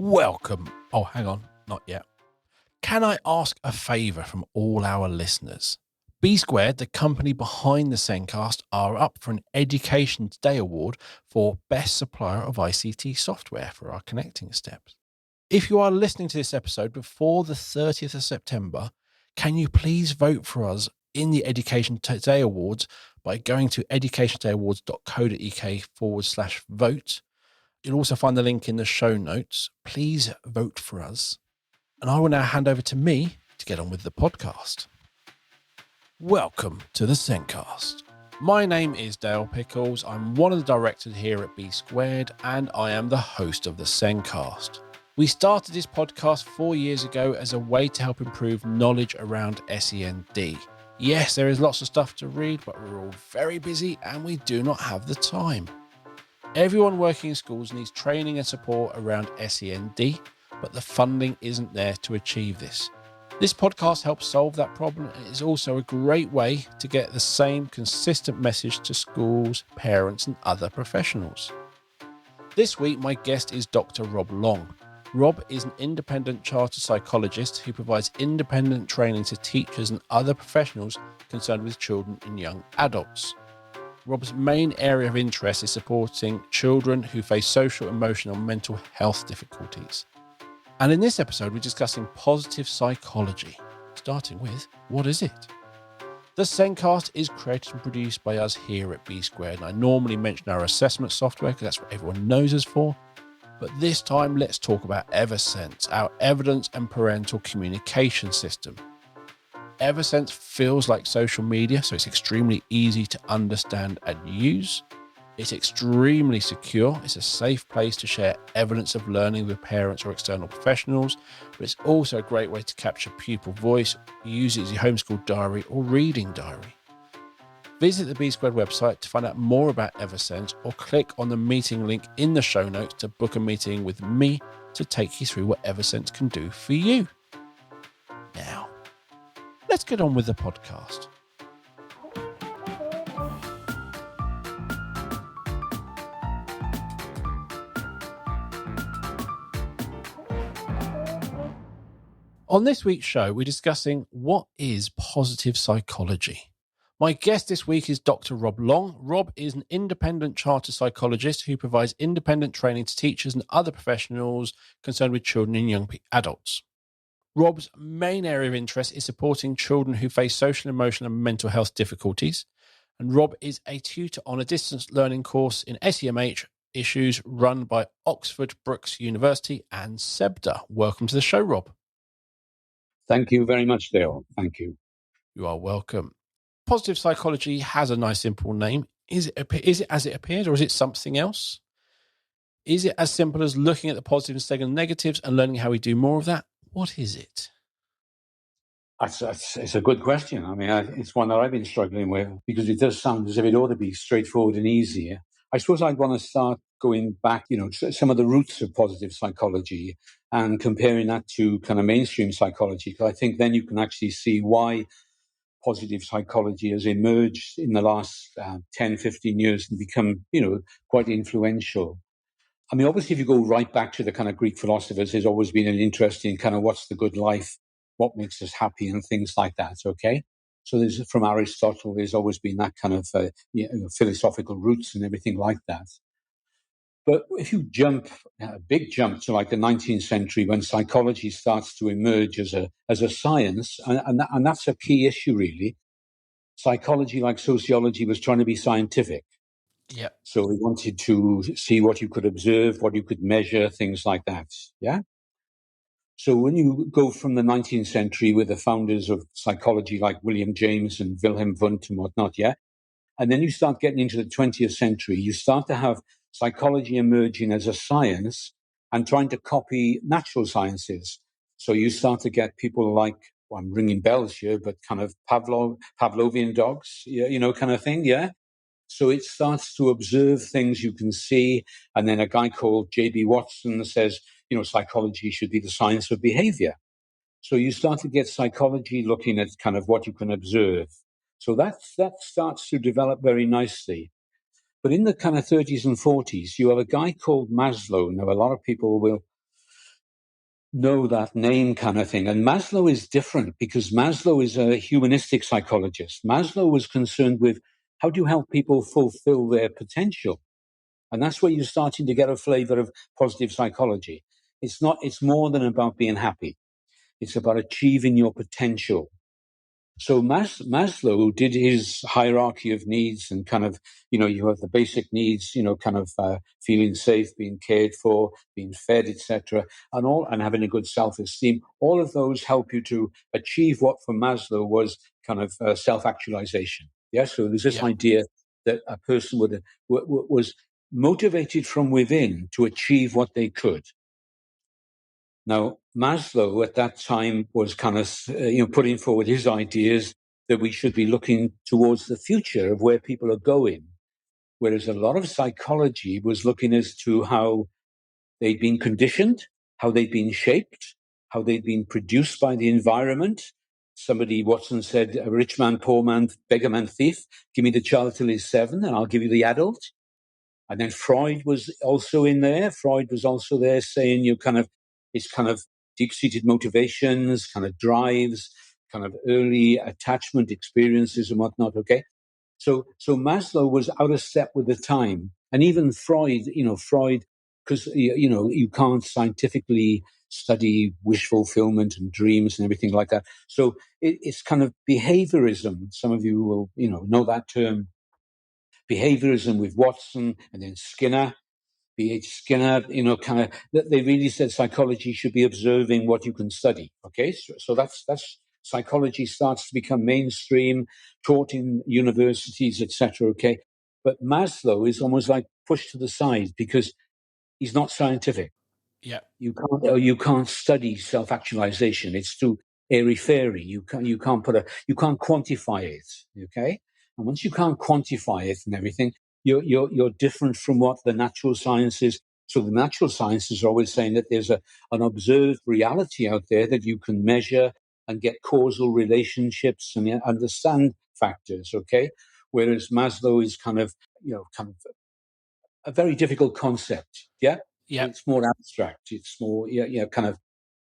Welcome. Oh, hang on, not yet. Can I ask a favour from all our listeners? B Squared, the company behind the Zencast, are up for an Education Today award for Best Supplier of ICT Software for our connecting steps. If you are listening to this episode before the 30th of September, can you please vote for us in the Education Today Awards by going to educationdayAwards.co.uk/vote. You'll also find the link in the show notes. Please vote for us. And I will now hand over to me to get on with the podcast. Welcome to the Zencast. My name is Dale Pickles. I'm one of the directors here at B Squared, and I am the host of the Zencast. We started this podcast 4 years ago as a way to help improve knowledge around SEND. Yes, there is lots of stuff to read, but we're all very busy and we do not have the time. Everyone working in schools needs training and support around SEND, but the funding isn't there to achieve this. This podcast helps solve that problem, and it is also a great way to get the same consistent message to schools, parents, and other professionals. This week, my guest is Dr. Rob Long. Rob is an independent chartered psychologist who provides independent training to teachers and other professionals concerned with children and young adults. Rob's main area of interest is supporting children who face social, emotional, and mental health difficulties. And in this episode, we're discussing positive psychology, starting with, what is it? The Zencast is created and produced by us here at B Squared, and I normally mention our assessment software because that's what everyone knows us for. But this time, let's talk about EverSense, our evidence and parental communication system. EverSense feels like social media, so it's extremely easy to understand and use. It's extremely secure. It's a safe place to share evidence of learning with parents or external professionals, but it's also a great way to capture pupil voice, use it as your homeschool diary or reading diary. Visit the B Squared website to find out more about EverSense, or click on the meeting link in the show notes to book a meeting with me to take you through what EverSense can do for you. Now, let's get on with the podcast. On this week's show, we're discussing what is positive psychology. My guest this week is Dr. Rob Long. Rob is an independent chartered psychologist who provides independent training to teachers and other professionals concerned with children and young adults. Rob's main area of interest is supporting children who face social, emotional, and mental health difficulties. And Rob is a tutor on a distance learning course in SEMH issues run by Oxford Brookes University and SEBDA. Welcome to the show, Rob. Thank you very much, Dale. Thank you. You are welcome. Positive psychology has a nice simple name. Is it as it appears, or is it something else? Is it as simple as looking at the positives and negatives and learning how we do more of that? What is it? It's a good question. I mean, it's one that I've been struggling with because it does sound as if it ought to be straightforward and easier. I suppose I'd want to start going back, to some of the roots of positive psychology and comparing that to kind of mainstream psychology, because I think then you can actually see why positive psychology has emerged in the last 10, 15 years and become, quite influential. I mean, obviously, if you go right back to the kind of Greek philosophers, there's always been an interest in kind of what's the good life, what makes us happy, and things like that. Okay, so there's from Aristotle, there's always been that kind of philosophical roots and everything like that. But if you jump a big jump to like the 19th century, when psychology starts to emerge as a science, and that's a key issue really. Psychology, like sociology, was trying to be scientific. Yeah. So we wanted to see what you could observe, what you could measure, things like that. Yeah. So when you go from the 19th century with the founders of psychology like William James and Wilhelm Wundt and whatnot, yeah, and then you start getting into the 20th century, you start to have psychology emerging as a science and trying to copy natural sciences. So you start to get people like, well, I'm ringing bells here, but kind of Pavlovian dogs, kind of thing, yeah. So it starts to observe things you can see. And then a guy called J.B. Watson says, psychology should be the science of behavior. So you start to get psychology looking at kind of what you can observe. So that starts to develop very nicely. But in the kind of 30s and 40s, you have a guy called Maslow. Now, a lot of people will know that name kind of thing. And Maslow is different because Maslow is a humanistic psychologist. Maslow was concerned with how do you help people fulfill their potential? And that's where you're starting to get a flavor of positive psychology. It's more than about being happy. It's about achieving your potential. So Maslow did his hierarchy of needs and kind of, you have the basic needs, feeling safe, being cared for, being fed, etc., and having a good self-esteem. All of those help you to achieve what for Maslow was kind of self-actualization. Yeah. So there's this idea that a person was motivated from within to achieve what they could. Now, Maslow at that time was kind of, putting forward his ideas that we should be looking towards the future of where people are going. Whereas a lot of psychology was looking as to how they'd been conditioned, how they'd been shaped, how they'd been produced by the environment. Watson said, a rich man, poor man, beggar man, thief, give me the child till he's 7 and I'll give you the adult. And then Freud was also in there. Freud was also there saying it's kind of deep-seated motivations, kind of drives, kind of early attachment experiences and whatnot. Okay. So Maslow was out of step with the time. And even Freud, because, you can't scientifically study wish fulfillment and dreams and everything like that. So it's kind of behaviorism. Some of you will, know that term. Behaviorism with Watson and then Skinner, B.H. Skinner, they really said psychology should be observing what you can study. Okay, so that's psychology starts to become mainstream, taught in universities, etc. Okay, but Maslow is almost like pushed to the side because he's not scientific. Yeah, you can't study self-actualization. It's too airy-fairy. You can't quantify it. Okay, and once you can't quantify it and everything, you're different from what the natural sciences. So the natural sciences are always saying that there's an observed reality out there that you can measure and get causal relationships and understand factors. Okay, whereas Maslow is kind of a very difficult concept. Yeah. yeah, It's more abstract. It's more, kind of.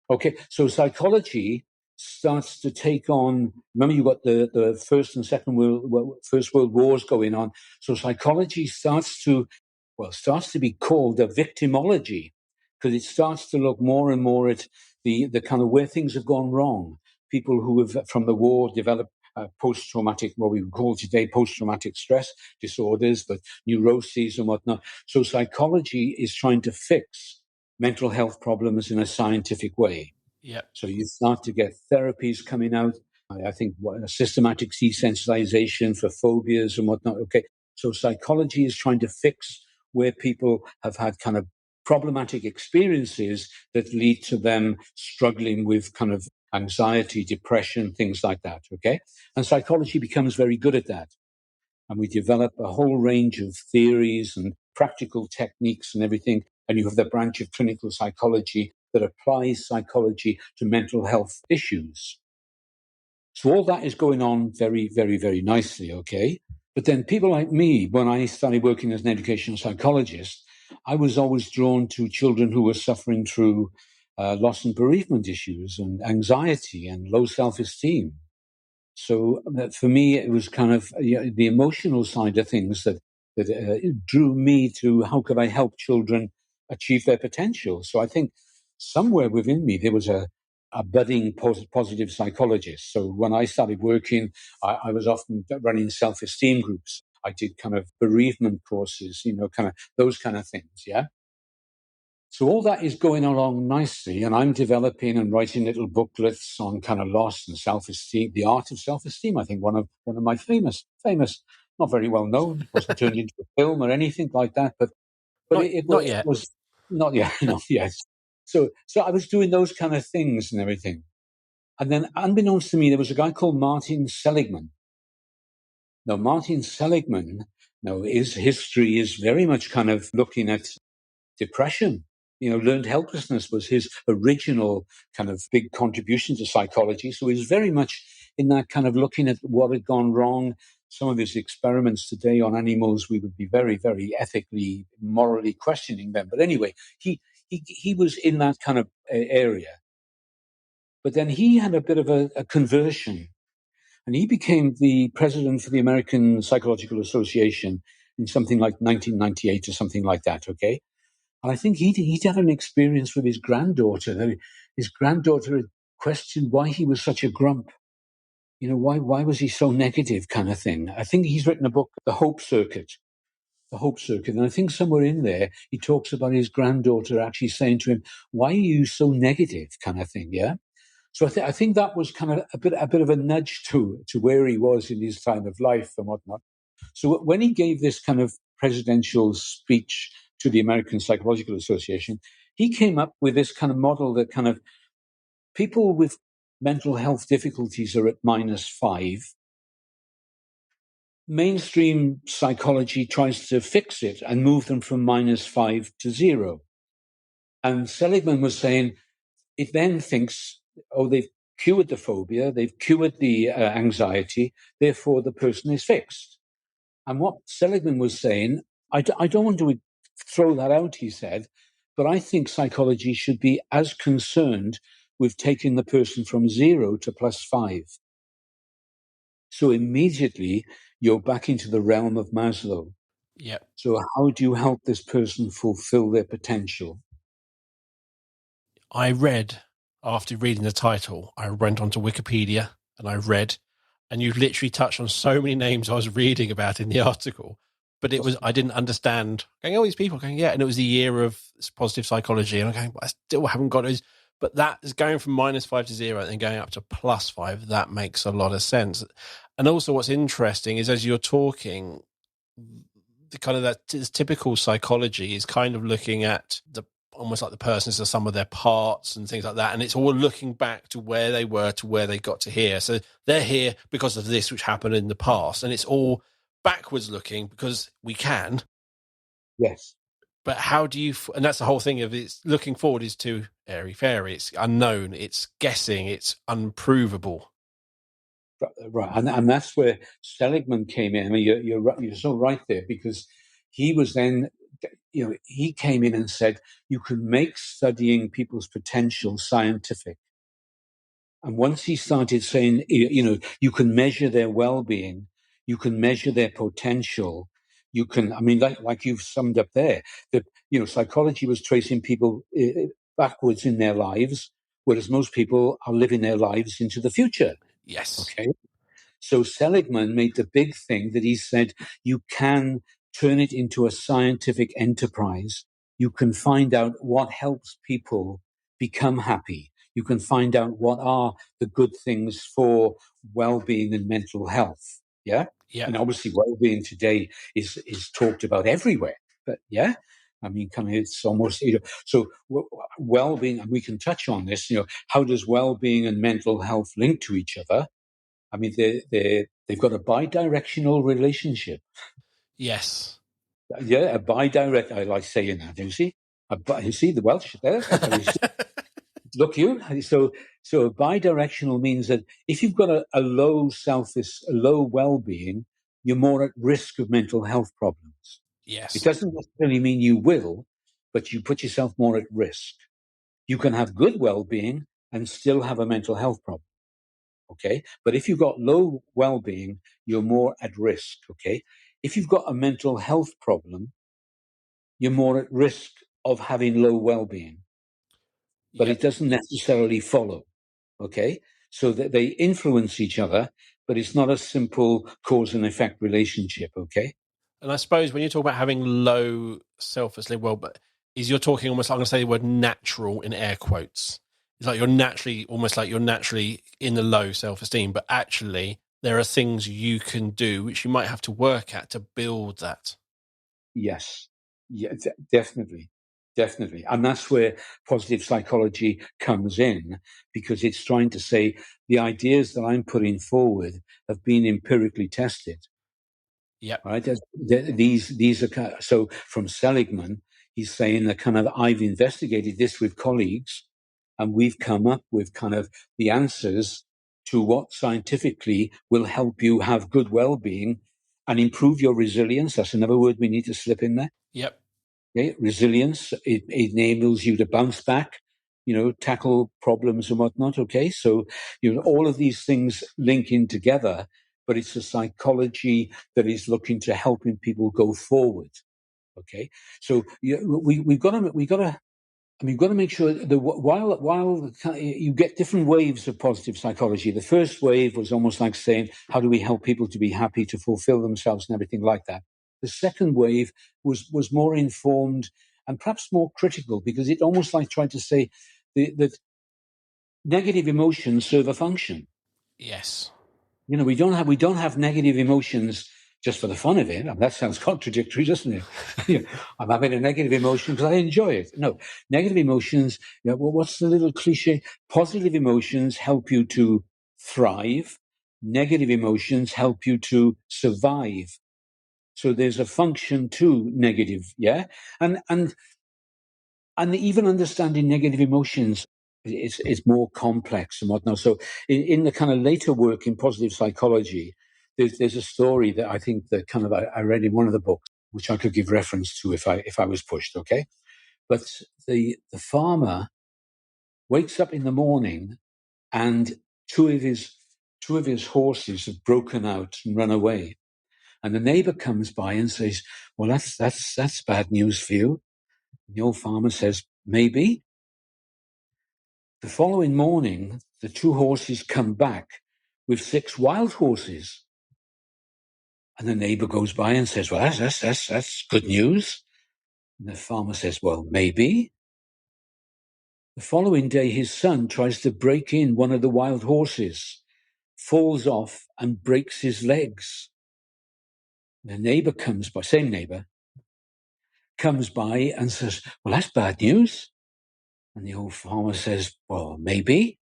Okay. So psychology starts to take on, remember you got the First and First World Wars going on. So psychology starts to be called a victimology because it starts to look more and more at the kind of where things have gone wrong. People who have from the war developed post-traumatic, what we would call today post-traumatic stress disorders, but neuroses and whatnot. So psychology is trying to fix mental health problems in a scientific way. yeah, So you start to get therapies coming out. I think systematic desensitization for phobias and whatnot. Okay. So psychology is trying to fix where people have had kind of problematic experiences that lead to them struggling with kind of anxiety, depression, things like that. Okay. And psychology becomes very good at that. And we develop a whole range of theories and practical techniques and everything. And you have the branch of clinical psychology that applies psychology to mental health issues. So all that is going on very, very, very nicely, okay? But then people like me, when I started working as an educational psychologist, I was always drawn to children who were suffering through loss and bereavement issues and anxiety and low self-esteem. So for me, it was kind of the emotional side of things that drew me to how could I help children achieve their potential. So I think somewhere within me there was a budding positive psychologist. So when I started working, I was often running self-esteem groups. I did kind of bereavement courses, kind of those kind of things. Yeah. So all that is going along nicely, and I'm developing and writing little booklets on kind of loss and self-esteem, the art of self-esteem. I think one of my famous, not very well known, wasn't turned into a film or anything like that, but it not yet. was not yet, not yet. So I was doing those kind of things and everything, and then unbeknownst to me, there was a guy called Martin Seligman. Now Martin Seligman, his history is very much kind of looking at depression. Learned helplessness was his original kind of big contribution to psychology. So he was very much in that kind of looking at what had gone wrong. Some of his experiments today on animals, we would be very, very ethically, morally questioning them. But anyway, he was in that kind of area. But then he had a bit of a conversion, and he became the president for the American Psychological Association in something like 1998 or something like that, okay? And I think he'd had an experience with his granddaughter. His granddaughter had questioned why he was such a grump. You know, why was he so negative, kind of thing. I think he's written a book, The Hope Circuit. The Hope Circuit. And I think somewhere in there, he talks about his granddaughter actually saying to him, why are you so negative, kind of thing, yeah? So I think that was kind of a bit of a nudge to where he was in his time of life and whatnot. So when he gave this kind of presidential speech to the American Psychological Association, he came up with this kind of model that kind of people with mental health difficulties are at -5. Mainstream psychology tries to fix it and move them from -5 to 0. And Seligman was saying it then thinks, oh, they've cured the phobia, they've cured the anxiety, therefore the person is fixed. And what Seligman was saying, I don't want to throw that out, he said, but I think psychology should be as concerned with taking the person from 0 to +5. So immediately you're back into the realm of Maslow. Yeah. So how do you help this person fulfill their potential? I read, after reading the title, I went onto Wikipedia and I read, and you literally touched on so many names I was reading about in the article, but it was, I didn't understand. Going, oh, these people going, yeah. And it was the year of positive psychology. And I'm going, I still haven't got it. But that is going from -5 to 0 and then going up to +5. That makes a lot of sense. And also what's interesting is as you're talking, the kind of that typical psychology is kind of looking at the almost like the person as the sum of their parts and things like that. And it's all looking back to where they were, to where they got to here. So they're here because of this, which happened in the past. And it's all backwards looking because we can. Yes. But how do you, and that's the whole thing of it's looking forward is too airy-fairy. It's unknown, it's guessing, it's unprovable. Right. And that's where Seligman came in. I mean, you're so right there, because he was then, you know, he came in and said, you can make studying people's potential scientific. And once he started saying, you know, you can measure their well-being, you can measure their potential, you can, I mean, like you've summed up there, that, you know, psychology was tracing people backwards in their lives, whereas most people are living their lives into the future. Yes. Okay. So Seligman made the big thing that he said, you can turn it into a scientific enterprise. You can find out what helps people become happy. You can find out what are the good things for well-being and mental health. Yeah. Yeah. And obviously well-being today is talked about everywhere, but yeah. I mean, kind of, it's almost, you know, so well-being, and we can touch on this, you know, how does well-being and mental health link to each other? I mean, they've got a bi-directional relationship. Yes. Yeah, a bi-direct. I like saying that. You see, you see the Welsh there. Look, you. So bi-directional means that if you've got a low low well-being, you're more at risk of mental health problems. Yes. It doesn't necessarily mean you will, but you put yourself more at risk. You can have good well-being and still have a mental health problem. Okay. But if you've got low well-being, you're more at risk. Okay. If you've got a mental health problem, you're more at risk of having low well-being, but Yep. it doesn't necessarily follow. Okay. So that they influence each other, but it's not a simple cause and effect relationship. Okay. And I suppose when you talk about having low self-esteem, well, but is you're talking almost like I'm going to say the word natural in air quotes. It's like you're naturally, almost like you're naturally in the low self-esteem, but actually there are things you can do which you might have to work at to build that. Yes. Yeah, definitely. Definitely. And that's where positive psychology comes in, because it's trying to say the ideas that I'm putting forward have been empirically tested. Yep. Right. These are, so from Seligman, he's saying that kind of, I've investigated this with colleagues and we've come up with kind of the answers to what scientifically will help you have good well-being and improve your resilience. That's another word we need to slip in there. Yep. Okay? Resilience, it enables you to bounce back, tackle problems and whatnot. Okay, so all of these things link in together, but it's a psychology that is looking to helping people go forward. Okay, so we've got to make sure that while you get different waves of positive psychology. The first wave was almost like saying, how do we help people to be happy, to fulfill themselves and everything like that. The second wave was more informed and perhaps more critical, because it almost like tried to say that negative emotions serve a function. Yes. We don't have negative emotions just for the fun of it. I mean, that sounds contradictory, doesn't it? I'm having a negative emotion because I enjoy it. No, negative emotions, what's the little cliche? Positive emotions help you to thrive. Negative emotions help you to survive. So there's a function to negative, yeah? And even understanding negative emotions is more complex and whatnot. So in the kind of later work in positive psychology, there's a story that I think that kind of I read in one of the books, which I could give reference to if I was pushed. Okay, but the farmer wakes up in the morning and two of his horses have broken out and run away, and the neighbor comes by and says, "Well, that's bad news for you." And the old farmer says, "Maybe." The following morning, the two horses come back with 6 wild horses. And the neighbor goes by and says, well, that's good news. And the farmer says, well, maybe. The following day, his son tries to break in one of the wild horses, falls off and breaks his legs. The neighbor comes by, same neighbor, comes by and says, well, that's bad news. And the old farmer says, well, maybe.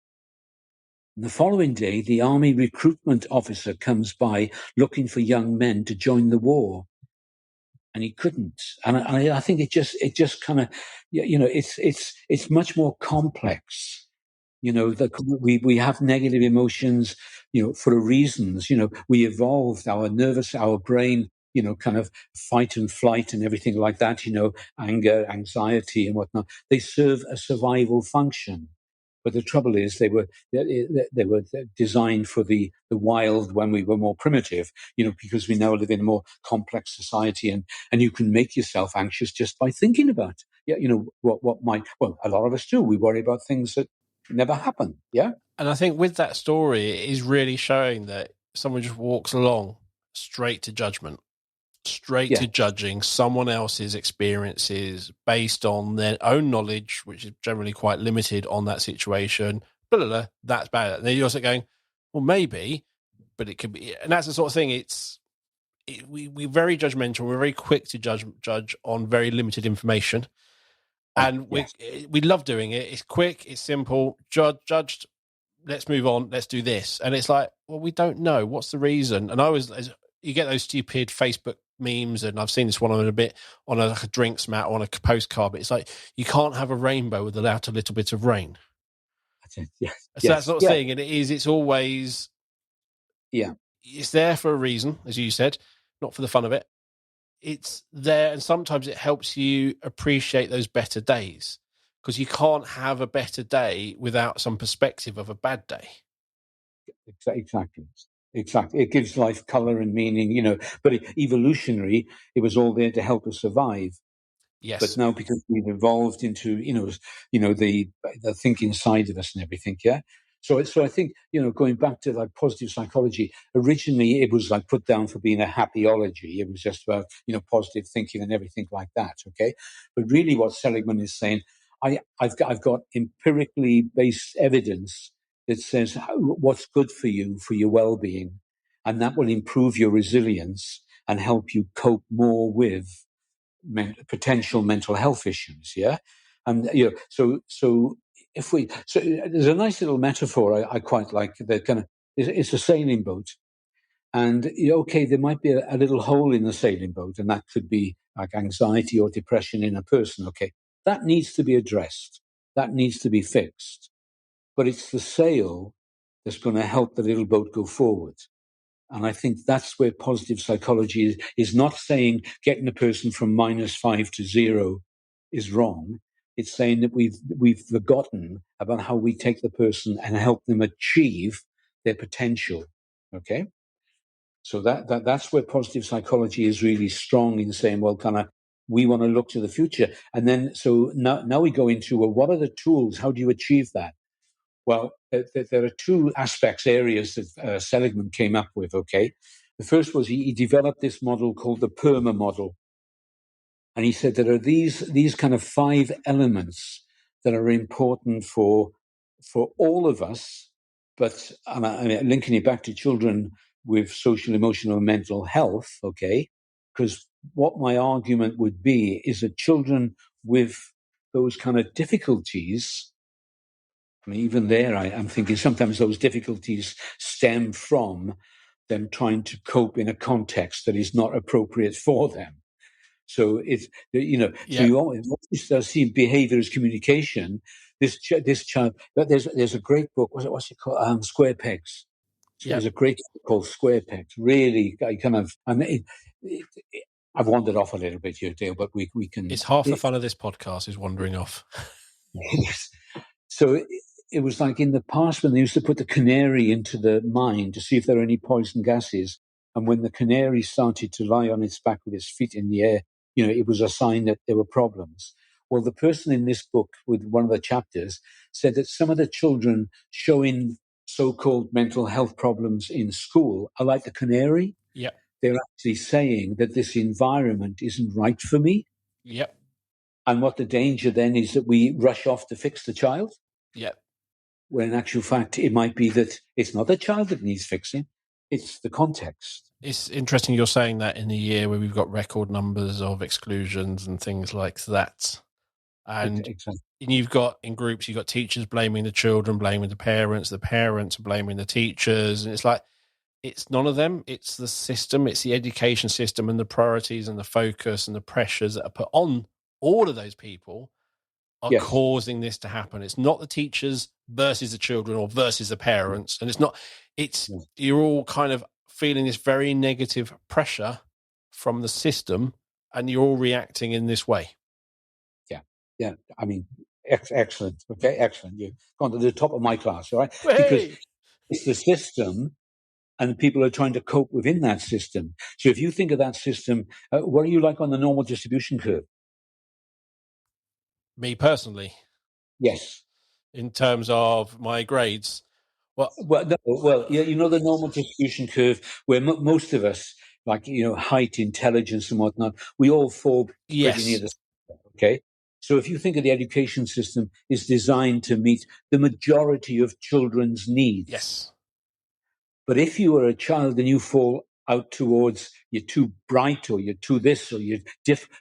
And the following day, the army recruitment officer comes by looking for young men to join the war. And he couldn't. And I think it just kind of, it's much more complex. That we have negative emotions, for reasons. We evolved our brain, kind of fight and flight and everything like that. Anger, anxiety, and whatnot. They serve a survival function. But the trouble is, they were designed for the wild when we were more primitive. Because we now live in a more complex society, and you can make yourself anxious just by thinking about. What might. Well, a lot of us do. We worry about things that never happen. Yeah. And I think with that story, it is really showing that someone just walks along straight to judgment, straight to judging someone else's experiences based on their own knowledge, which is generally quite limited on that situation. Blah, blah, blah, that's bad. And then you're also going, well, maybe, but it could be. And that's the sort of thing. We're very judgmental. We're very quick to judge on very limited information. And we love doing it. It's quick, it's simple, judged, let's move on, let's do this. And it's like, well, we don't know. What's the reason? And you get those stupid Facebook memes, and I've seen this one on like a drinks mat or on a postcard, but it's like, you can't have a rainbow without a little bit of rain. So that sort of thing. And it's always, it's there for a reason, as you said, not for the fun of it. It's there, and sometimes it helps you appreciate those better days, because you can't have a better day without some perspective of a bad day. Exactly. It gives life color and meaning, but evolutionary, it was all there to help us survive. Yes. But now, because we've evolved into, the thinking side of us and everything, yeah. So I think, going back to like positive psychology, originally it was like put down for being a happyology. It was just about, positive thinking and everything like that. Okay. But really what Seligman is saying, I've got empirically based evidence that says what's good for you, for your well-being, and that will improve your resilience and help you cope more with potential mental health issues. Yeah. And, so there's a nice little metaphor I quite like that kind of, it's a sailing boat. And, there might be a little hole in the sailing boat, and that could be like anxiety or depression in a person. Okay. That needs to be addressed. That needs to be fixed. But it's the sail that's going to help the little boat go forward. And I think that's where positive psychology is not saying getting a person from -5 to 0 is wrong, It's saying that we've forgotten about how we take the person and help them achieve their potential. Okay, so that's where positive psychology is really strong in saying, well, kind of, we want to look to the future, and then so now we go into, well, what are the tools? How do you achieve that? Well, there are two areas that Seligman came up with. Okay, the first was he developed this model called the PERMA model. And he said there are these kind of 5 elements that are important for all of us, but I mean, linking it back to children with social, emotional, and mental health, okay? Because what my argument would be is that children with those kind of difficulties, I mean, even there, I'm thinking sometimes those difficulties stem from them trying to cope in a context that is not appropriate for them. So it's, so you always start seeing behavior as communication. This child, but there's a great book. What's it called? Square Pegs. There's a great book called Square Pegs. Really, I kind of, I've wandered off a little bit here, Dale, but we can. It's half the fun of this podcast is wandering off. So it was like in the past when they used to put the canary into the mine to see if there are any poison gases. And when the canary started to lie on its back with its feet in the air, it was a sign that there were problems. Well, the person in this book, with one of the chapters, said that some of the children showing so-called mental health problems in school are like the canary. Yep. They're actually saying that this environment isn't right for me. Yep. And what the danger then is that we rush off to fix the child. Yep. When in actual fact, it might be that it's not the child that needs fixing, it's the context. It's interesting you're saying that in a year where we've got record numbers of exclusions and things like that. And exactly. you've got, in groups, you've got teachers blaming the children, blaming the parents blaming the teachers. And it's like, it's none of them. It's the system. It's the education system and the priorities and the focus and the pressures that are put on all of those people are causing this to happen. It's not the teachers versus the children or versus the parents. And you're all kind of feeling this very negative pressure from the system and you're all reacting in this way. Yeah. I mean, excellent. Okay, excellent. You've gone to the top of my class, all right? Hey! Because it's the system and people are trying to cope within that system. So if you think of that system, what are you like on the normal distribution curve? Me personally? Yes. In terms of my grades? The normal distribution curve where most of us, like, height, intelligence and whatnot, we all fall pretty near the center, okay? So if you think of the education system is designed to meet the majority of children's needs. Yes. But if you are a child and you fall out towards you're too bright or you're too this or you're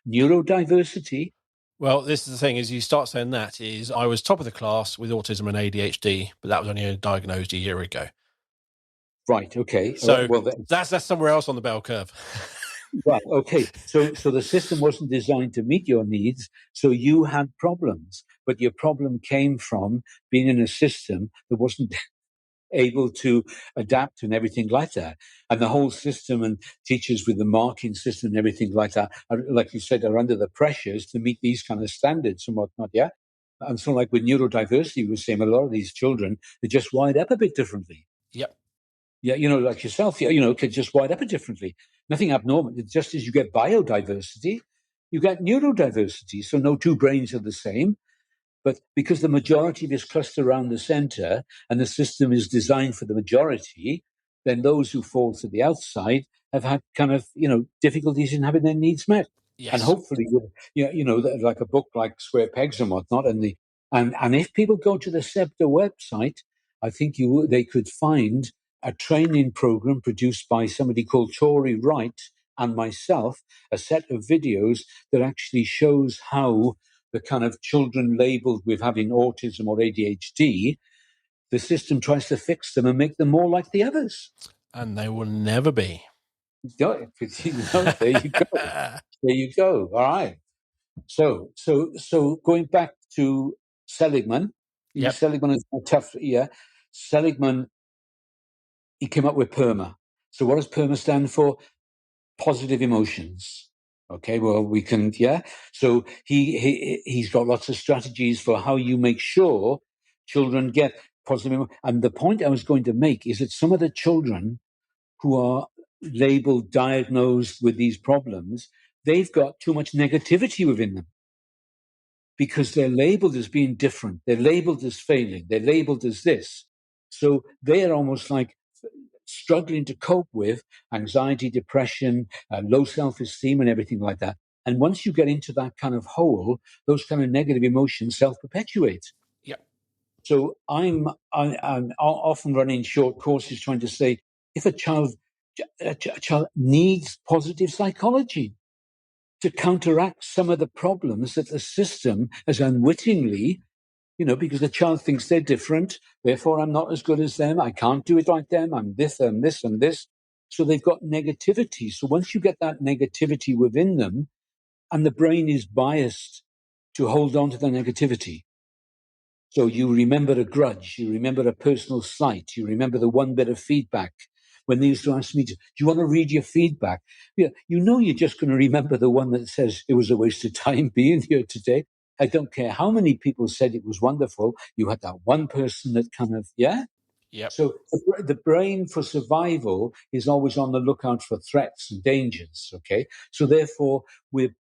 neurodiversity. Well, this is the thing, is you start saying that is I was top of the class with autism and ADHD, but that was only diagnosed a year ago. Right. Okay. So that's somewhere else on the bell curve. Right. Okay. So the system wasn't designed to meet your needs. So you had problems, but your problem came from being in a system that wasn't able to adapt and everything like that. And the whole system and teachers with the marking system and everything like that, like you said, are under the pressures to meet these kind of standards and whatnot. Yeah. And so like with neurodiversity, we were saying a lot of these children, they just wired up a bit differently. Yep. Yeah, like yourself, could just wired up it differently. Nothing abnormal. Just as you get biodiversity, you get neurodiversity. So no two brains are the same. But because the majority is clustered around the center and the system is designed for the majority, then those who fall to the outside have had kind of, difficulties in having their needs met. Yes. And hopefully, like a book like Square Pegs and whatnot, and if people go to the SEPTA website, I think they could find a training program produced by somebody called Tori Wright and myself, a set of videos that actually shows how the kind of children labeled with having autism or ADHD, the system tries to fix them and make them more like the others. And they will never be. There you go. There you go. All right. So going back to Seligman, Seligman is tough. Yeah. Seligman, he came up with PERMA. So what does PERMA stand for? Positive emotions. Okay, well, we can, yeah. So he's got lots of strategies for how you make sure children get positive. And the point I was going to make is that some of the children who are labeled, diagnosed with these problems, they've got too much negativity within them because they're labeled as being different. They're labeled as failing. They're labeled as this. So they're almost like struggling to cope with anxiety, depression, low self-esteem, and everything like that. And once you get into that kind of hole, those kind of negative emotions self-perpetuate. Yep. So I'm often running short courses trying to say, if a child needs positive psychology to counteract some of the problems that the system has unwittingly, because the child thinks they're different, therefore I'm not as good as them, I can't do it like them, I'm this and this and this. So they've got negativity. So once you get that negativity within them, and the brain is biased to hold on to the negativity. So you remember a grudge, you remember a personal slight, you remember the one bit of feedback. When they used to ask me, do you want to read your feedback? Yeah, you're just going to remember the one that says it was a waste of time being here today. I don't care how many people said it was wonderful. You had that one person that kind of, yeah. Yep. So the brain for survival is always on the lookout for threats and dangers. Okay. So therefore we're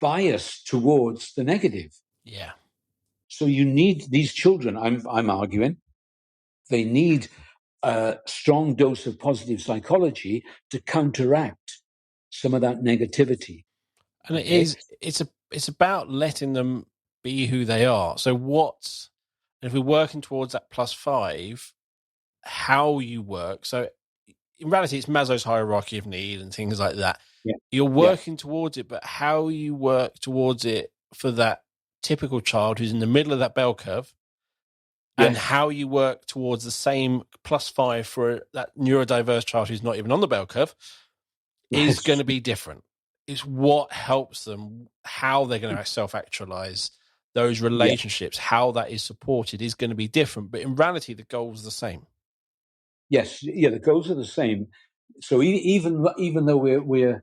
biased towards the negative. Yeah. So you need these children, I'm arguing, they need a strong dose of positive psychology to counteract some of that negativity. And Okay? it's about letting them be who they are. So if we're working towards that +5, how you work. So in reality, it's Maslow's hierarchy of need and things like that. Yeah. You're working towards it, but how you work towards it for that typical child who's in the middle of that bell curve, and how you work towards the same +5 for that neurodiverse child who's not even on the bell curve is going to be different. It's what helps them, how they're going to self-actualize those relationships, how that is supported is going to be different. But in reality, the goal is the same. Yes, yeah, the goals are the same. So even though we're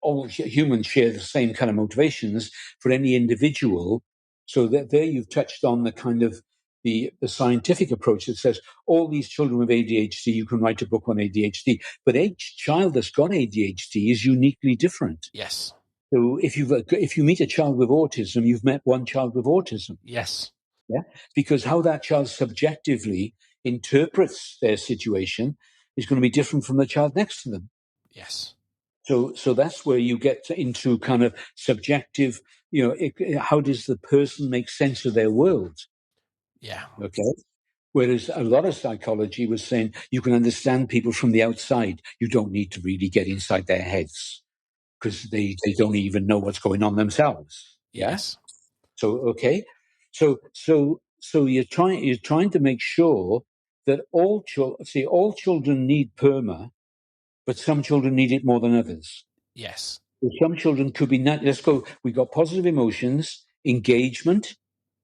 all humans share the same kind of motivations for any individual, so that there you've touched on the kind of the scientific approach that says all these children with ADHD, you can write a book on ADHD, but each child that's got ADHD is uniquely different. Yes. So if you meet a child with autism, you've met one child with autism. Yes. Yeah, because how that child subjectively interprets their situation is going to be different from the child next to them. Yes. So that's where you get into kind of subjective, how does the person make sense of their world? Yeah. Okay. Whereas a lot of psychology was saying you can understand people from the outside. You don't need to really get inside their heads because they don't even know what's going on themselves. Yeah. Yes. So, okay. So you're trying to make sure that all children need PERMA, but some children need it more than others. Yes. Some children could be let's go. We got positive emotions, engagement.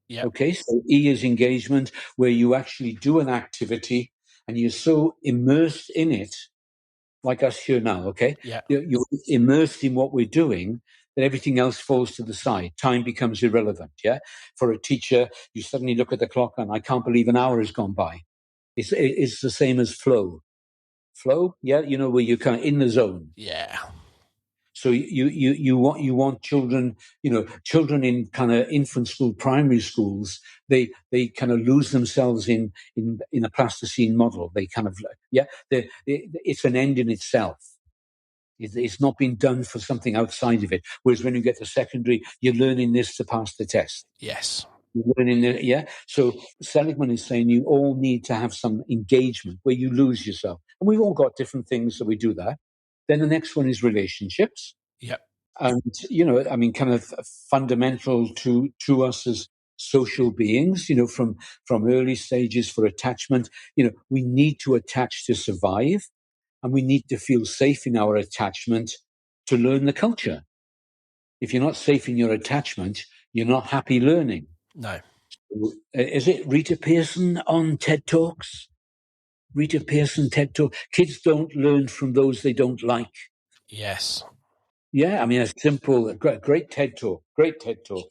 Yep. Okay, so E is engagement, where you actually do an activity and you're so immersed in it, like us here now. Okay, Yeah. you're immersed in what we're doing that everything else falls to the side. Time becomes irrelevant. Yeah, for a teacher, you suddenly look at the clock and I can't believe an hour has gone by. It's the same as flow. Flow, yeah, where you're kind of in the zone. Yeah. So you want children, children in kind of infant school, primary schools, they kind of lose themselves in a plasticine model. They kind of it's an end in itself. It's not been done for something outside of it. Whereas when you get to secondary, you're learning this to pass the test. Yes. You're learning it, yeah. So Seligman is saying you all need to have some engagement where you lose yourself, and we've all got different things that we do that. Then the next one is relationships. Yep. And kind of fundamental to us as social beings, from early stages for attachment, we need to attach to survive, and we need to feel safe in our attachment to learn the culture. If you're not safe in your attachment, you're not happy learning. No. Is it Rita Pearson on TED Talks? Rita Pearson TED Talk. Kids don't learn from those they don't like. Yes. Yeah, I mean, a simple, great TED talk,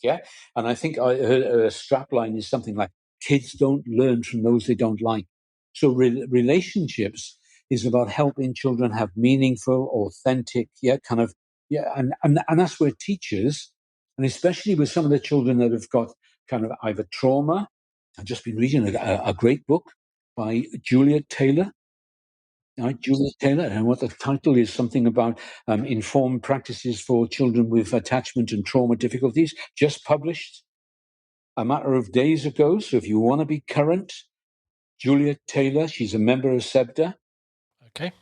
yeah. And I think I heard a strap line is something like, kids don't learn from those they don't like. So relationships is about helping children have meaningful, authentic, yeah, kind of, yeah. And that's where teachers, and especially with some of the children that have got kind of either trauma. I've just been reading a great book by Juliet Taylor, right, Juliet Taylor, and what the title is something about informed practices for children with attachment and trauma difficulties, just published a matter of days ago. So if you want to be current, Juliet Taylor, she's a member of SEBDA. Okay.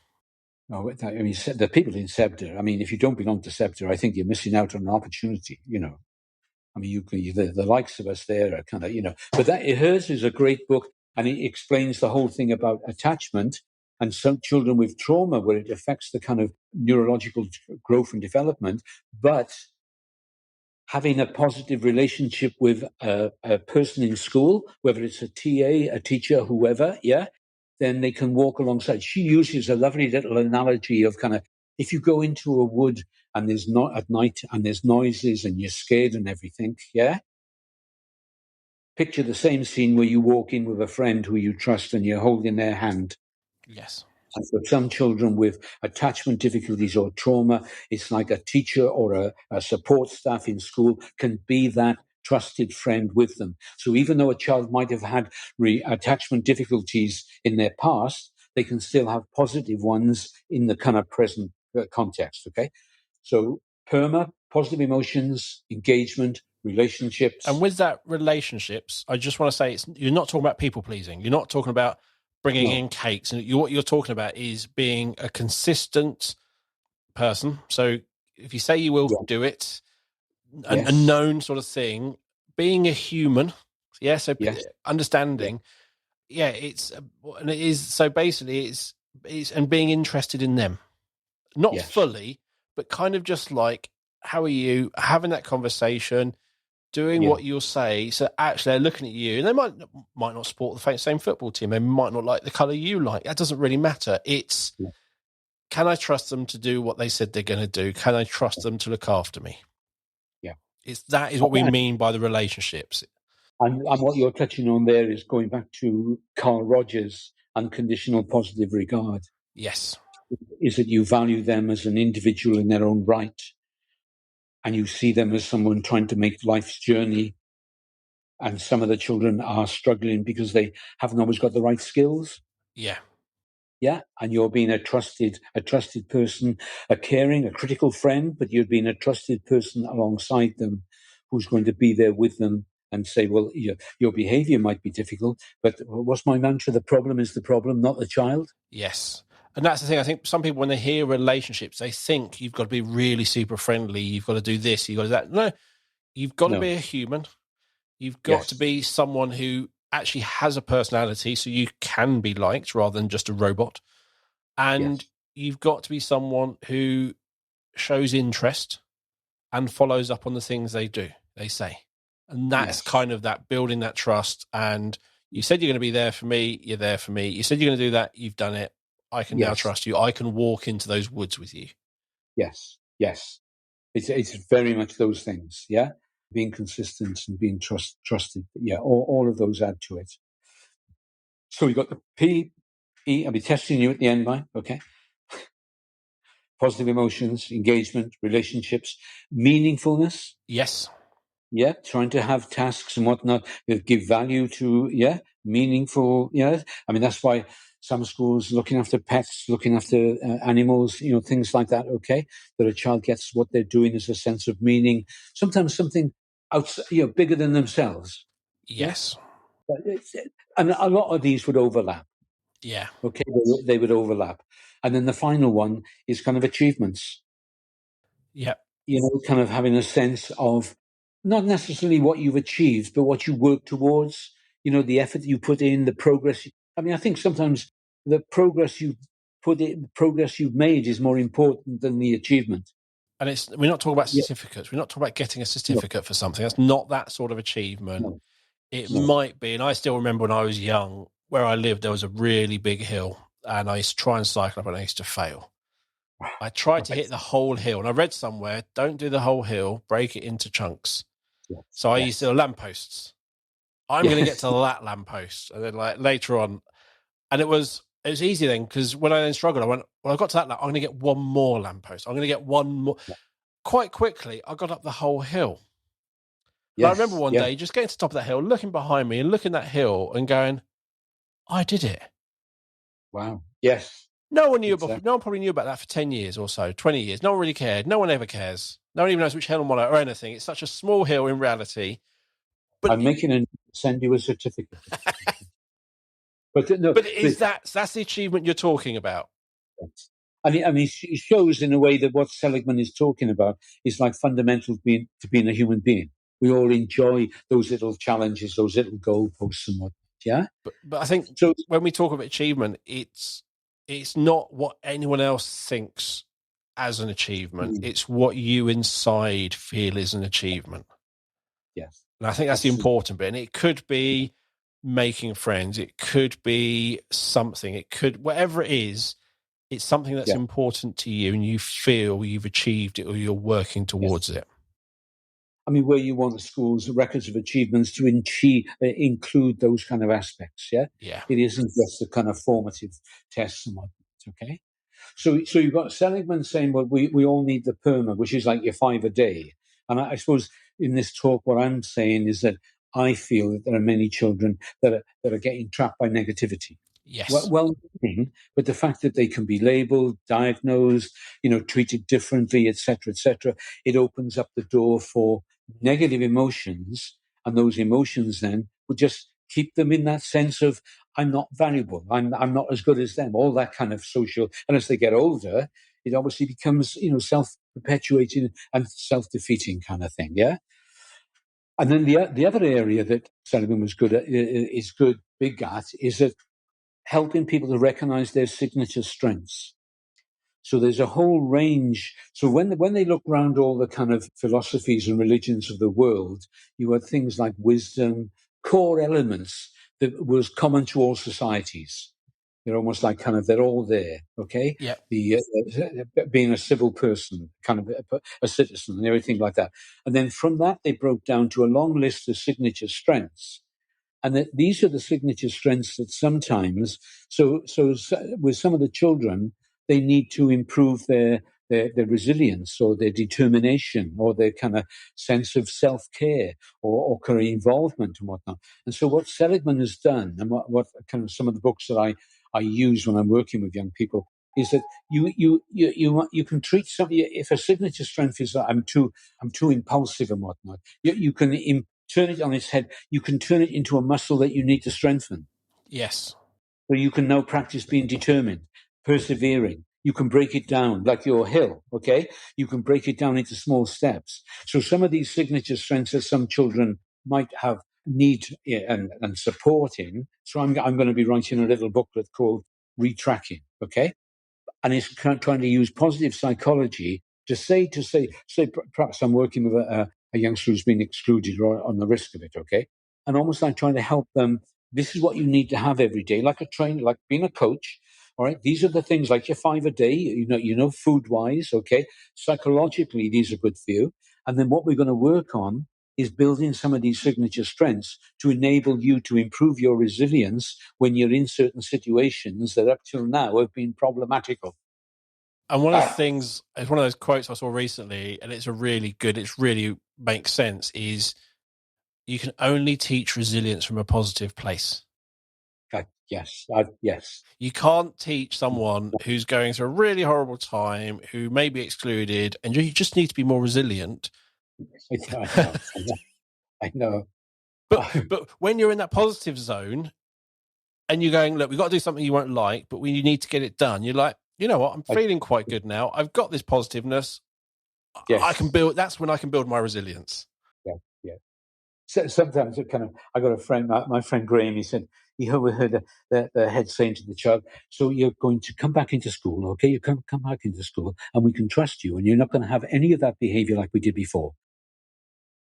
Oh, I mean, the people in SEBDA, I mean, if you don't belong to SEBDA, I think you're missing out on an opportunity, you know. I mean, the likes of us there are kind of, you know, but hers is a great book, and it explains the whole thing about attachment and some children with trauma, where it affects the kind of neurological growth and development. But having a positive relationship with a person in school, whether it's a TA, a teacher, whoever, yeah, then they can walk alongside. She uses a lovely little analogy of kind of, if you go into a wood and there's not at night and there's noises and you're scared and everything, yeah. Picture the same scene where you walk in with a friend who you trust and you're holding their hand. Yes. And for some children with attachment difficulties or trauma, it's like a teacher or a support staff in school can be that trusted friend with them. So even though a child might have had attachment difficulties in their past, they can still have positive ones in the kind of present context. Okay. So PERMA, positive emotions, engagement, relationships. And with that relationships, I just want to say you're not talking about people pleasing. You're not talking about bringing in cakes. And what you're talking about is being a consistent person. So if you say you will do it, a known sort of thing, being a human. Yeah. So understanding. Yeah. And it is. So basically it's and being interested in them, not fully, but kind of just like, how are you, having that conversation, doing what you'll say. So actually they're looking at you, and they might not support the same football team. They might not like the colour you like. That doesn't really matter. It's, can I trust them to do what they said they're going to do? Can I trust them to look after me? Yeah. That is what we mean by the relationships. And what you're touching on there is going back to Carl Rogers' unconditional positive regard. Yes. Is that you value them as an individual in their own right, and you see them as someone trying to make life's journey. And some of the children are struggling because they haven't always got the right skills. Yeah. Yeah. And you're being a trusted person, a caring, a critical friend, but you're being a trusted person alongside them who's going to be there with them and say, well, your behavior might be difficult, but what's my mantra? The problem is the problem, not the child. Yes. And that's the thing. I think some people, when they hear relationships, they think you've got to be really super friendly. You've got to do this. You've got to do that. No, you've got to be a human. You've got to be someone who actually has a personality, so you can be liked rather than just a robot. And you've got to be someone who shows interest and follows up on the things they say. And that's kind of that, building that trust. And you said you're going to be there for me. You're there for me. You said you're going to do that. You've done it. I can now trust you. I can walk into those woods with you. Yes. It's very much those things. Yeah. Being consistent and being trusted. Yeah. All of those add to it. So we got the PE. I'll be testing you at the end, Mike. Okay. Positive emotions, engagement, relationships, meaningfulness. Yes. Yeah. Trying to have tasks and whatnot that give value to, meaningful. Yeah. I mean, that's why some schools looking after pets, looking after animals, things like that. Okay. That a child gets what they're doing as a sense of meaning, sometimes something outside, bigger than themselves. Yes. Yeah? And a lot of these would overlap. Yeah. Okay. They would overlap. And then the final one is kind of achievements. Yeah. Kind of having a sense of not necessarily what you've achieved, but what you work towards, the effort you put in, the progress. I mean, I think sometimes the progress you put in, the progress you've made is more important than the achievement. And we're not talking about certificates. We're not talking about getting a certificate for something. That's not that sort of achievement. It might be, and I still remember when I was young, where I lived, there was a really big hill, and I used to try and cycle up, and I used to fail. I tried to hit the whole hill, and I read somewhere, don't do the whole hill, break it into chunks. Yes. So I used to lampposts. I'm going to get to that lamppost. And then like later on, and it was easy then, because when I then struggled, I went, well, I got to that, I'm going to get one more lamppost. I'm going to get one more. Yeah. Quite quickly, I got up the whole hill. Yes. And I remember one day just getting to the top of that hill, looking behind me and looking at that hill and going, I did it. Wow. Yes. No one knew about, no one probably knew about that for 10 years or so, 20 years. No one really cared. No one ever cares. No one even knows which hill I'm on or anything. It's such a small hill in reality. But I'm send you a certificate. But that's the achievement you're talking about. I mean, it shows in a way that what Seligman is talking about is like fundamental to being a human being. We all enjoy those little challenges, those little goalposts and what. Yeah. But I think when we talk about achievement, it's not what anyone else thinks as an achievement. It's what you inside feel is an achievement. Yes. And I think that's the important bit. And it could be making friends. It could be something. It could, whatever it is, it's something that's important to you and you feel you've achieved it or you're working towards it. I mean, where you want the school's records of achievements to include those kind of aspects, yeah? Yeah. It isn't just the kind of formative tests and whatnot, okay? So you've got Seligman saying, well, we all need the PERMA, which is like your 5 a day. And I suppose in this talk, what I'm saying is that I feel that there are many children that are getting trapped by negativity. Yes. Well, but the fact that they can be labeled, diagnosed, treated differently, etc., it opens up the door for negative emotions, and those emotions then would just keep them in that sense of I'm not valuable, I'm not as good as them, all that kind of social. And as they get older, it obviously becomes self-perpetuating and self-defeating kind of thing. Yeah. And then the other area that Seligman was big at, is that helping people to recognize their signature strengths. So there's a whole range. So when they look around all the kind of philosophies and religions of the world, you had things like wisdom, core elements that was common to all societies. They're almost like they're all there. Okay. Yeah. Being a civil person, kind of a citizen and everything like that. And then from that, they broke down to a long list of signature strengths. And that these are the signature strengths that sometimes, so with some of the children, they need to improve their resilience or their determination or their kind of sense of self-care or career involvement and whatnot. And so what Seligman has done, and what kind of some of the books that I use when I'm working with young people, is that you can treat something. If a signature strength is that I'm too impulsive and whatnot, you can turn it on its head. You can turn it into a muscle that you need to strengthen. Yes. So you can now practice being determined, persevering. You can break it down like your hill, okay? You can break it down into small steps. So some of these signature strengths that some children might have need and support in. So I'm going to be writing a little booklet called Retracking, okay? And it's trying to use positive psychology to say, perhaps I'm working with a youngster who's been excluded or on the risk of it, okay? And almost like trying to help them. This is what you need to have every day, like a trainer, like being a coach. All right, these are the things like your 5 a day. Food wise, okay. Psychologically, these are good for you. And then what we're going to work on is building some of these signature strengths to enable you to improve your resilience when you're in certain situations that up till now have been problematical. And one of the things, it's one of those quotes I saw recently, and it's really makes sense, is you can only teach resilience from a positive place. Yes. You can't teach someone who's going through a really horrible time, who may be excluded, and you just need to be more resilient. I know. But when you're in that positive zone and you're going, look, we've got to do something you won't like, but you need to get it done. You're like, you know what? I'm feeling quite good now. I've got this positiveness. Yes. I can build. That's when I can build my resilience. Yeah. So sometimes I got a friend, my friend Graham. He said he overheard the head saying to the child, "So you're going to come back into school, okay? You come back into school, and we can trust you, and you're not going to have any of that behaviour like we did before.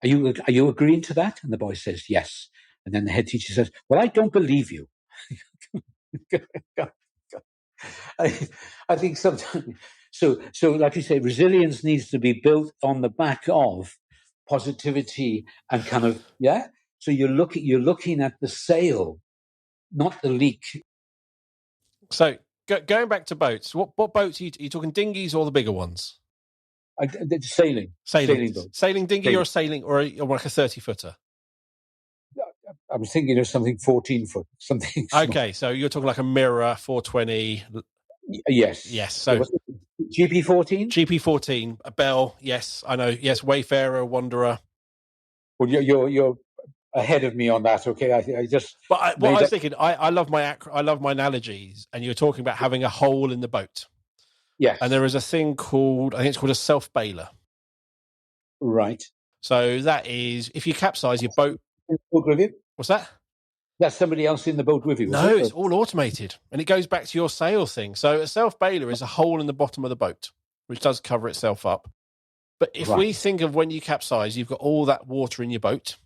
Are you agreeing to that?" And the boy says, "Yes." And then the head teacher says, "Well, I don't believe you." I think sometimes So like you say, resilience needs to be built on the back of positivity and kind of, yeah. So you're looking at the sail, not the leak. So going back to boats, what boats are you talking, dinghies or the bigger ones? Sailing boat. Sailing dinghy or sailing or like a 30-footer? I was thinking of something 14 foot, something small. Okay, so you're talking like a Mirror 420. Yes. So GP14? GP14, a Bell, yes, I know. Yes, Wayfarer, Wanderer. Well, you're ahead of me on that. Okay, I just. But what I was thinking, I love my analogies, and you're talking about having a hole in the boat. Yes. And there is a thing called, I think it's called a self-bailer. Right. So that is, if you capsize your boat. Boat with you? What's that? That's somebody else in the boat with you. No, it's all automated, and it goes back to your sail thing. So a self-bailer is a hole in the bottom of the boat, which does cover itself up. But if we think of when you capsize, you've got all that water in your boat.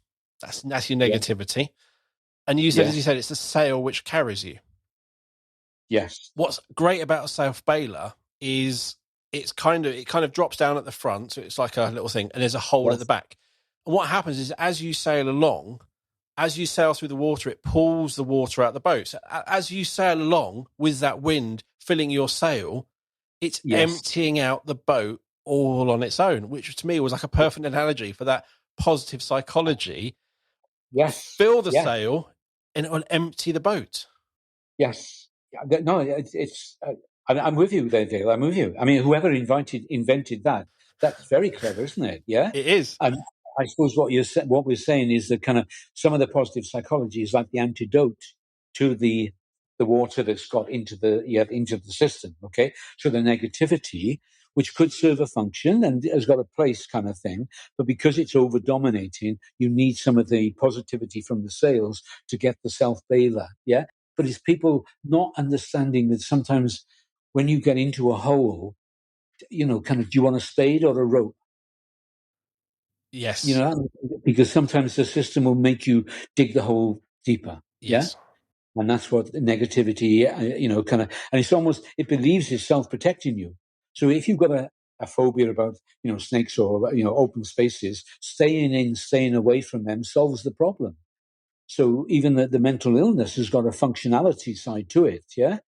That's your negativity. Yeah. And you said, as you said, it's the sail which carries you. Yes. What's great about a self-bailer is it kind of drops down at the front, so it's like a little thing, and there's a hole at the back. And what happens is, as you sail along, as you sail through the water, it pulls the water out of the boat. So as you sail along with that wind filling your sail, it's emptying out the boat all on its own, which to me was like a perfect analogy for that positive psychology. Yes. Fill the sail and it will empty the boat. Yes. No, it's I'm with you there, Dale. I'm with you. I mean, whoever invented that, that's very clever, isn't it? Yeah, it is. And I suppose what we're saying is that kind of some of the positive psychology is like the antidote to the water that's got into the system. Okay, so the negativity, which could serve a function and has got a place, kind of thing, but because it's over dominating, you need some of the positivity from the sails to get the self-bailer. Yeah, but it's people not understanding that sometimes when you get into a hole, kind of, do you want a spade or a rope? Yes. Because sometimes the system will make you dig the hole deeper. Yes. Yeah? And that's what negativity, kind of, and it believes it's self-protecting you. So if you've got a phobia about, snakes or, open spaces, staying away from them solves the problem. So even the mental illness has got a functionality side to it. Yeah.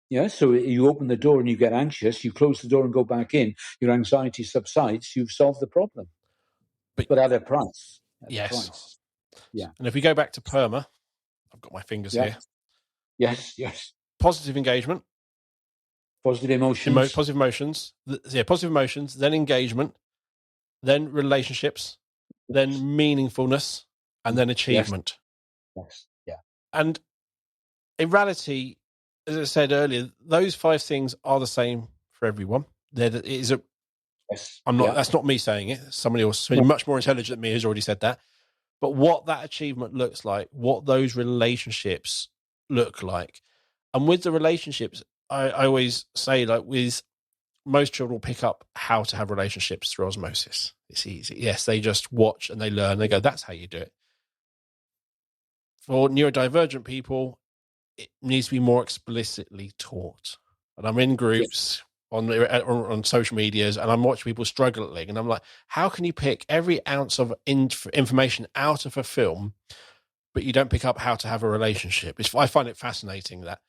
Yeah. So you open the door and you get anxious, you close the door and go back in, your anxiety subsides, you've solved the problem. But at a price. Yes. Yeah. And if we go back to PERMA, I've got my fingers here. Yes. Positive engagement. Positive emotions. Positive emotions. Positive emotions, then engagement, then relationships, then meaningfulness, and then achievement. Yes. Yeah. And in reality, as I said earlier, those 5 things are the same for everyone. Yes. That's not me saying it. Somebody else much more intelligent than me has already said that. But what that achievement looks like, what those relationships look like. And with the relationships, I always say, like, with most children will pick up how to have relationships through osmosis. It's easy. Yes, they just watch and they learn. They go, that's how you do it. For neurodivergent people, it needs to be more explicitly taught. And I'm in groups on social medias, and I'm watching people struggling, and I'm like, how can you pick every ounce of information out of a film, but you don't pick up how to have a relationship? I find it fascinating that.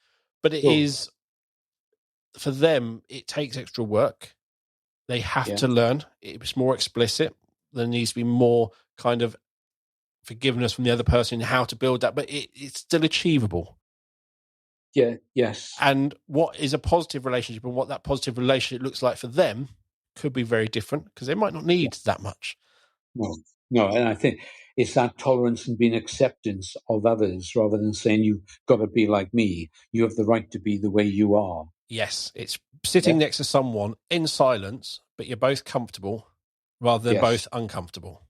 But it is, for them, it takes extra work. They have to learn. It's more explicit. There needs to be more kind of forgiveness from the other person in how to build that, but it's still achievable. Yeah. Yes. And what is a positive relationship and what that positive relationship looks like for them could be very different, because they might not need that much. No. And I think it's that tolerance and being acceptance of others, rather than saying you've got to be like me. You have the right to be the way you are. Yes. It's sitting next to someone in silence, but you're both comfortable rather than both uncomfortable.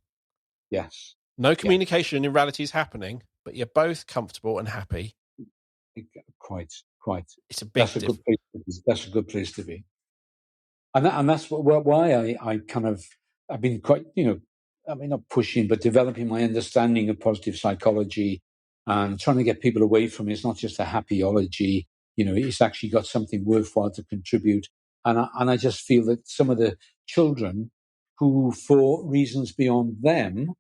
Yes. No communication in reality is happening, but you're both comfortable and happy. Quite. It's a big that's a good place to be. And that's why I kind of, I've been quite, not pushing, but developing my understanding of positive psychology and trying to get people away from it. It's not just a happyology, it's actually got something worthwhile to contribute. And I just feel that some of the children who, for reasons beyond them,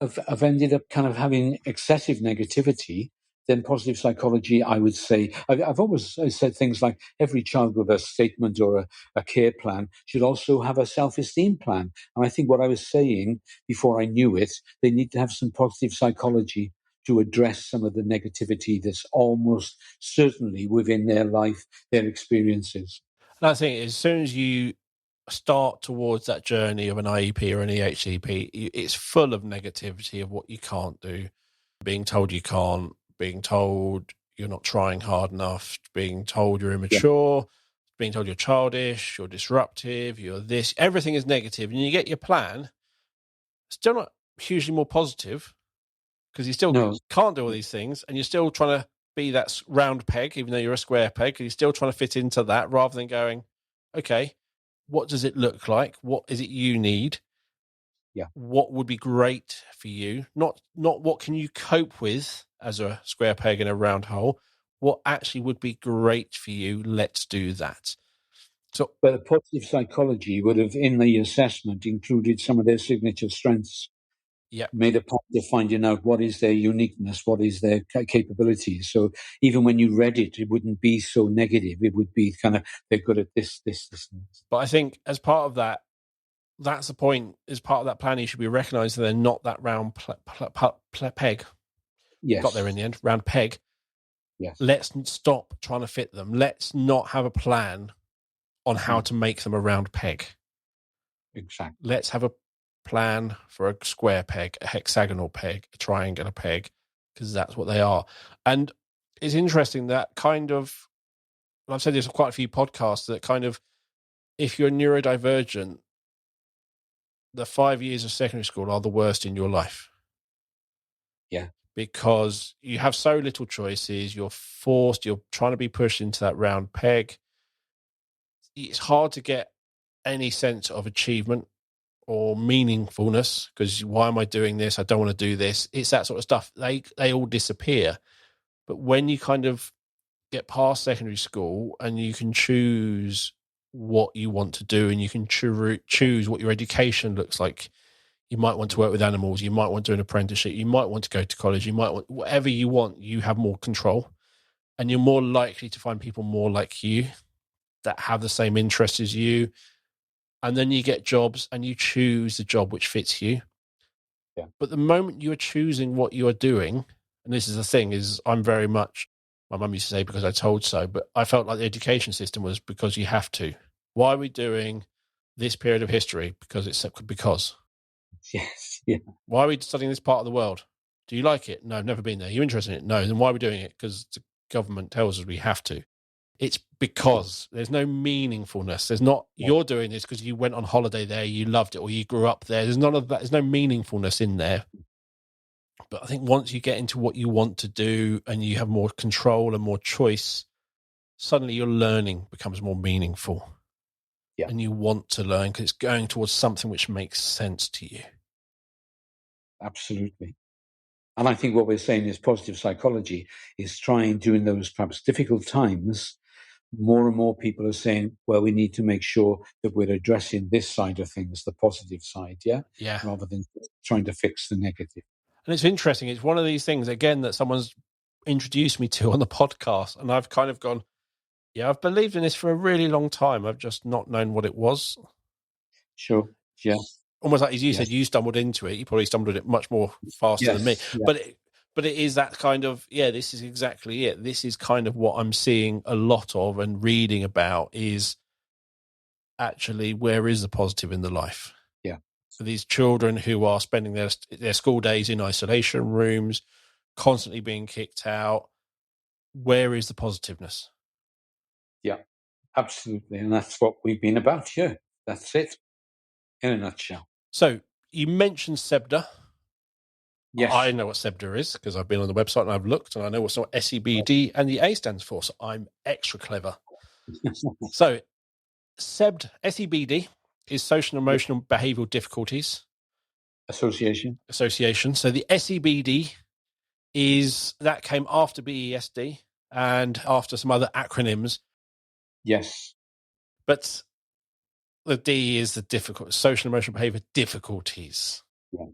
have ended up kind of having excessive negativity, then positive psychology, I would say, I've always said things like every child with a statement or a care plan should also have a self-esteem plan. And I think what I was saying before I knew it, they need to have some positive psychology to address some of the negativity that's almost certainly within their life, their experiences. And I think as soon as you start towards that journey of an IEP or an EHCP, it's full of negativity of what you can't do, being told you can't, being told you're not trying hard enough, being told you're immature, being told you're childish, you're disruptive, you're this. Everything is negative. And you get your plan, still not hugely more positive, because you still can't do all these things, and you're still trying to be that round peg, even though you're a square peg, and you're still trying to fit into that, rather than going, okay, what does it look like? What is it you need? Yeah. What would be great for you? Not what can you cope with as a square peg in a round hole. What actually would be great for you? Let's do that. So, but a positive psychology would have, in the assessment, included some of their signature strengths. Yeah. Made a point of finding out what is their uniqueness, what is their capabilities. So even when you read it, it wouldn't be so negative. It would be kind of, they're good at this, this, this. But I think as part of that, that's the point. As part of that plan, you should be recognised that they're not that round peg. Yes. Got there in the end, round peg. Yes. Let's stop trying to fit them. Let's not have a plan on how to make them a round peg. Exactly. Let's have a plan for a square peg, a hexagonal peg, a triangular peg, because that's what they are. And it's interesting that kind of, I've said this on quite a few podcasts, that kind of, if you're neurodivergent, the 5 years of secondary school are the worst in your life. Yeah. Because you have so little choices, you're trying to be pushed into that round peg. It's hard to get any sense of achievement or meaningfulness, because why am I doing this? I don't want to do this. It's that sort of stuff. They all disappear. But when you kind of get past secondary school and you can choose what you want to do, and you can choose what your education looks like. You might want to work with animals. You might want to do an apprenticeship. You might want to go to college. You might want whatever you want. You have more control, and you're more likely to find people more like you that have the same interests as you. And then you get jobs and you choose the job which fits you. Yeah. But the moment you are choosing what you are doing, and this is the thing, is I'm very much, my mum used to say because I told so, but I felt like the education system was because you have to. Why are we doing this period of history? Because it's because. Yes. Yeah. Why are we studying this part of the world? Do you like it? No, I've never been there. You interested in it? No. Then why are we doing it? Because the government tells us we have to. It's because there's no meaningfulness. There's not, you're doing this because you went on holiday there, you loved it, or you grew up there. There's none of that. There's no meaningfulness in there. But I think once you get into what you want to do and you have more control and more choice, suddenly your learning becomes more meaningful. Yeah. And you want to learn because it's going towards something which makes sense to you. Absolutely. And I think what we're saying is positive psychology is trying, during those perhaps difficult times, more and more people are saying, well, we need to make sure that we're addressing this side of things, the positive side, yeah? Rather than trying to fix the negative. And it's interesting. It's one of these things, again, that someone's introduced me to on the podcast. And I've kind of gone, yeah, I've believed in this for a really long time. I've just not known what it was. Sure, yeah. Almost like, as you said, you stumbled into it. You probably stumbled it much more faster than me. Yeah. But it is that kind of, this is exactly it. This is kind of what I'm seeing a lot of and reading about, is actually, where is the positive in the life? Yeah. For these children who are spending their school days in isolation rooms, constantly being kicked out, where is the positiveness? Yeah, absolutely. And that's what we've been about here. That's it, in a nutshell. So you mentioned SEBDA. Yes. I know what SEBDA is because I've been on the website and I've looked, and I know what SEBD and the A stands for. So I'm extra clever. So SEBD is social and emotional behavioral difficulties association. So the SEBD that came after BESD and after some other acronyms. Yes. But the D is the difficult social emotional behavior difficulties. Yeah.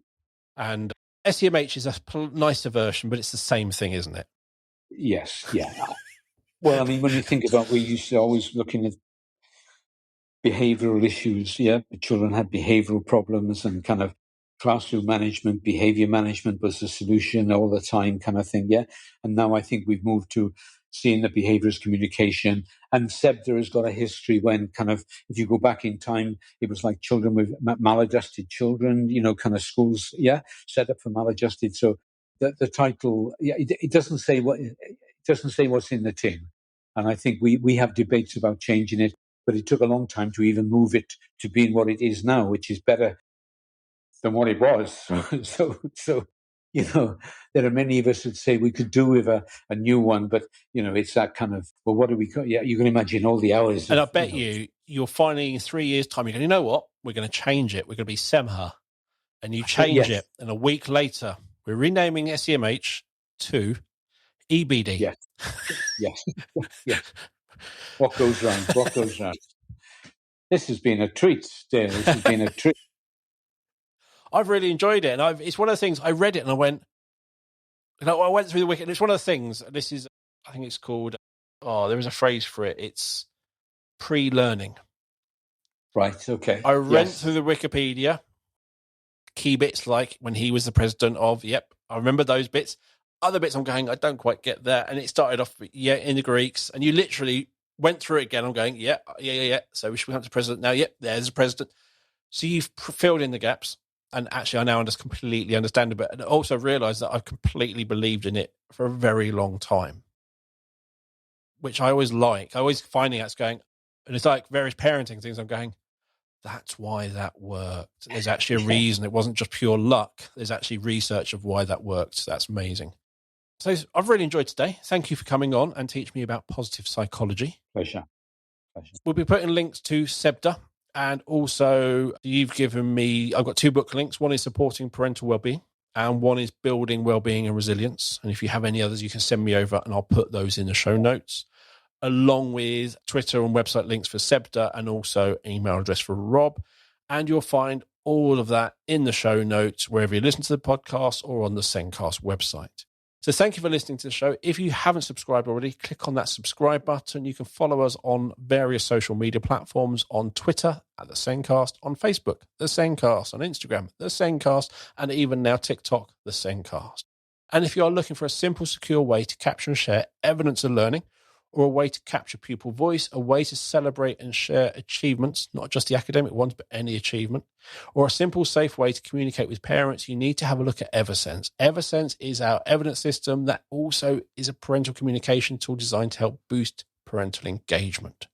And SEMH is a nicer version, but it's the same thing, isn't it? Yes, yeah. Well, I mean, when you think about, we used to always looking at behavioral issues, yeah, the children had behavioral problems and kind of classroom management, behavior management was the solution all the time kind of thing, yeah. And now I think we've moved to seeing the behavior as communication. And SEBDA has got a history when kind of, if you go back in time, it was like children with maladjusted children, kind of schools, yeah, set up for maladjusted. So the title, yeah, it doesn't say what's in the tin. And I think we have debates about changing it, but it took a long time to even move it to being what it is now, which is better than what it was. So there are many of us that say we could do with a new one, but it's that kind of, well, what do we? Yeah, you can imagine all the hours. And I bet you're finally in 3 years' time, you're going, you know what? We're going to change it. We're going to be SEMH. And you change it. And a week later, we're renaming SEMH to EBD. Yes. Yes. What goes round? What goes round? This has been a treat, Dale. This has been a treat. I've really enjoyed it. And it's one of the things, I read it and I went, I went through the wiki, and it's one of the things, this is, I think it's called, there is a phrase for it. It's pre-learning. Right, okay. I went through the Wikipedia, key bits like when he was the president of, I remember those bits. Other bits I'm going, I don't quite get that. And it started off, in the Greeks, and you literally went through it again. I'm going, yeah. So we should become the president now. There's the president. So you've filled in the gaps. And actually, I now completely understand it, but also realised that I've completely believed in it for a very long time, which I always like. I always finding out going, and it's like various parenting things. I'm going, that's why that worked. There's actually a reason. It wasn't just pure luck. There's actually research of why that worked. That's amazing. So I've really enjoyed today. Thank you for coming on and teaching me about positive psychology. Pleasure. We'll be putting links to SEBDA. And also, you've given me, I've got 2 book links. One is Supporting Parental Wellbeing, and one is Building Wellbeing and Resilience. And if you have any others, you can send me over and I'll put those in the show notes, along with Twitter and website links for SEBDA and also an email address for Rob. And you'll find all of that in the show notes, wherever you listen to the podcast or on the Zencast website. So thank you for listening to the show. If you haven't subscribed already, click on that subscribe button. You can follow us on various social media platforms, on Twitter at The Zencast, on Facebook, The Zencast, on Instagram, The Zencast, and even now TikTok, The Zencast. And if you are looking for a simple, secure way to capture and share evidence of learning, or a way to capture pupil voice, a way to celebrate and share achievements, not just the academic ones, but any achievement, or a simple, safe way to communicate with parents, you need to have a look at Eversense. Eversense is our evidence system that also is a parental communication tool designed to help boost parental engagement.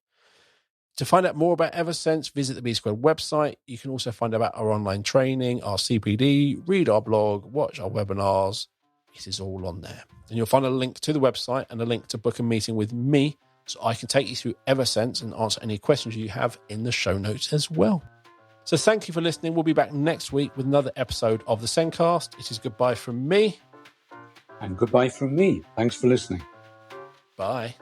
To find out more about Eversense, visit the B Squared website. You can also find out about our online training, our CPD, read our blog, watch our webinars. It is all on there. And you'll find a link to the website and a link to book a meeting with me so I can take you through Eversense and answer any questions you have in the show notes as well. So thank you for listening. We'll be back next week with another episode of the Zencast. It is goodbye from me. And goodbye from me. Thanks for listening. Bye.